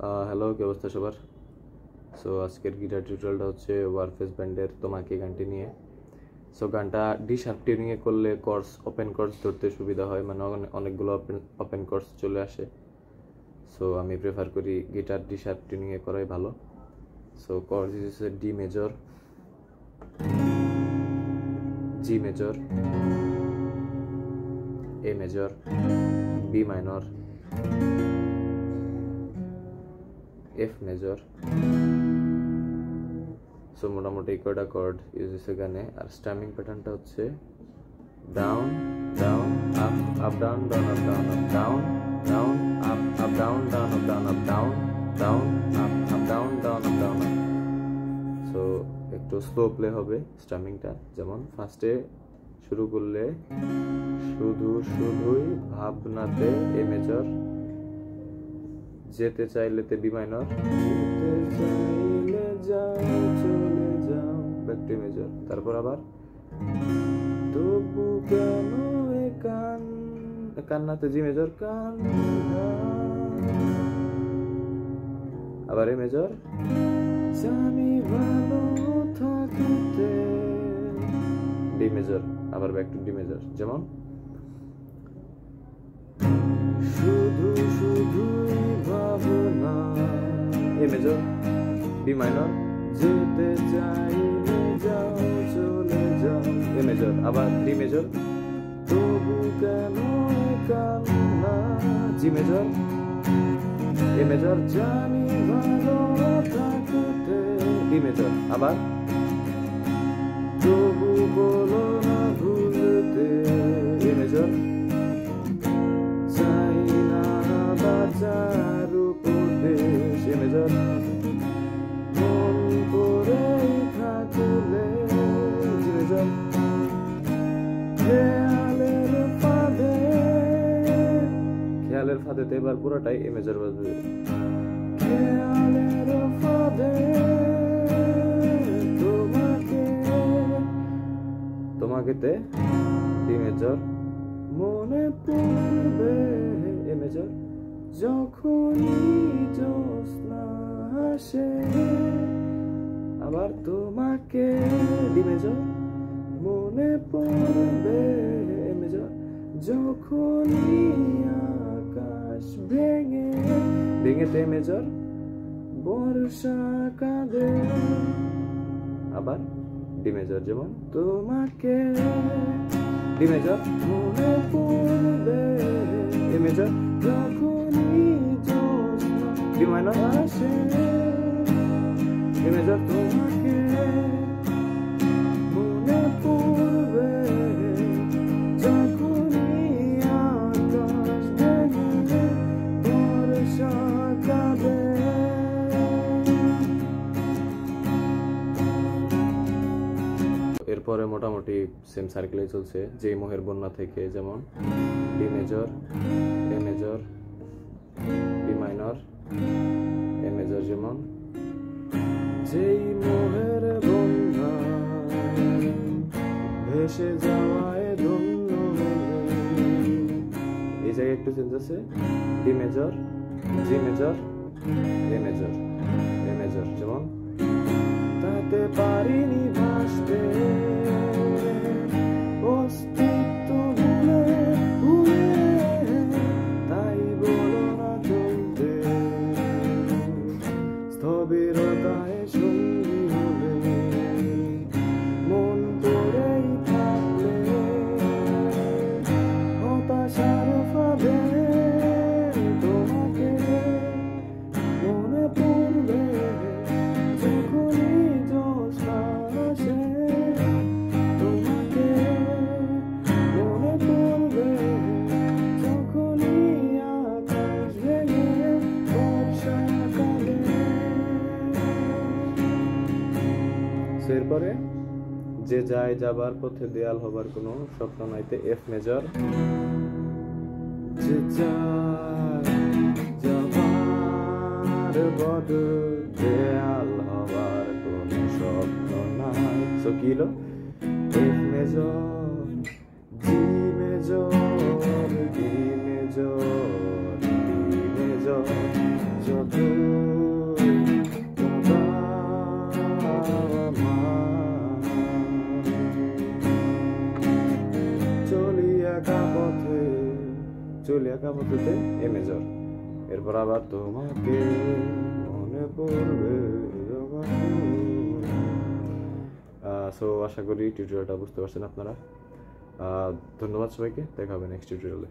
Hello, কি অবস্থা সবার? সো আজকের গিটার টিউটোরিয়ালটা হচ্ছে ওয়ারফেস ব্যান্ডের তোমাকে গানটি নিয়ে। সো গানটা ডি শার্প টিউনিংয়ে করলে ওপেন কর্ডস ধরতে সুবিধা হয়, মানে অনেকগুলো ওপেন কর্ডস চলে আসে। সো আমি প্রেফার করি গিটার ডি শার্প টিউনিংয়ে করাই ভালো। সো কর্ডস হচ্ছে D major, G major, A major, B minor, F major. So মোটামুটি কয়টা কর্ড ইউজ হচ্ছে গানে। আর স্ট্রামিং প্যাটার্নটা হচ্ছে down down up up down down up down up down down up up down down up down up down down up up down down up down up. So একটু slow play হবে স্ট্রামিংটা। যেমন ফার্স্টে শুরু করলে শুধুই ভাবনাতে a major, যেতে চাইলেতে B minor, যেতে চাইলে যাও চলে যাও ব্যাক টু মেজর। তারপর আবার তবু কেন এ কান্নাতে জি মেজর, কান্না, আবার এ মেজর, জানি ভালো থাকতে, ডি মেজর, আবার ব্যাক টু ডি মেজর। যেমন শুধুই ভাবনা, এ মেজর, বি মাইনর, যেতে চাইলে যাও চলে যাও, এ মেজর, আবার ডি মেজর, তবু কেন কান্না, জি মেজর, এ মেজর, জানি ভালো থাকতে, ডি মেজর, আবার তবু বলো না ভুলতে, এ মেজর, চাই না বাঁচার উপদেশ, এ মেজর, মন করেই থাকলে, জি মেজর, খেয়ালের ফাঁদেতে এবার পুরোটাই এ মেজর বাজবে, খেয়ালের ফাঁদে তোমাকেতে ডি মেজর, মনে পড়বে, এ মেজর, যখনই জ্যোৎস্না আসে, আবার তোমাকে, ডি মেজর, মনে পড়বে, এ মেজর, যখনই আকাশ ভেঙেতে এ মেজর, বর্ষা কাঁদে, আবার ডি মেজর, যেমন তোমাকে, ডি মেজর, মনে পড়বে, এ মেজর, যখনই জ্যোৎস্না, ডি মাইনর আসে, এ মেজর, তোমাকে মনে পড়বে, যখনই আকাশ ভেঙে বর্ষা কাঁদে। এরপরে মোটামুটি সেম সার্কেলে চলছে, যে মোহের বন্যা থেকে, যেমন D major, A major, B minor, A major, যেমন যেই মোহের বন্যা ভেসে যাওয়ায় ধন্য, এই জায়গায় একটু চেঞ্জ আছে, D major, G major, A major, A major, যেমন তাতে পারিনি ভাসতে, অস্তিত্ব ভুলে তাই বলো না চলতে, স্থবিরতায় সঙ্গী হবে, মন পড়েই থাকলে, হতাশার ফাঁদে তোমাকে মনে পড়বে, যখনই জ্যোৎস্না আসে, তোমাকে মনে পড়বে, যখনই আকাশ ভেঙে বর্ষা কাঁদে। এরপরে যে যায় যাবার পথে দেয়াল হবার কোনো স্বপ্ন নাইতে, এফ মেজর, যে যায় যাবার পথে দেয়াল হবার কোনো স্বপ্ন নাই। সো কি হলো, F major, G major, D major, D major, যত জুলিয়া কাপড়তে এ মেজর, এরপর আবার তোমাকে মনে পড়বে। সো আশা করি টিউটোরিয়ালটা বুঝতে পারছেন আপনারা। ধন্যবাদ সবাইকে, দেখা হবে নেক্সট টিউটোরিয়ালে।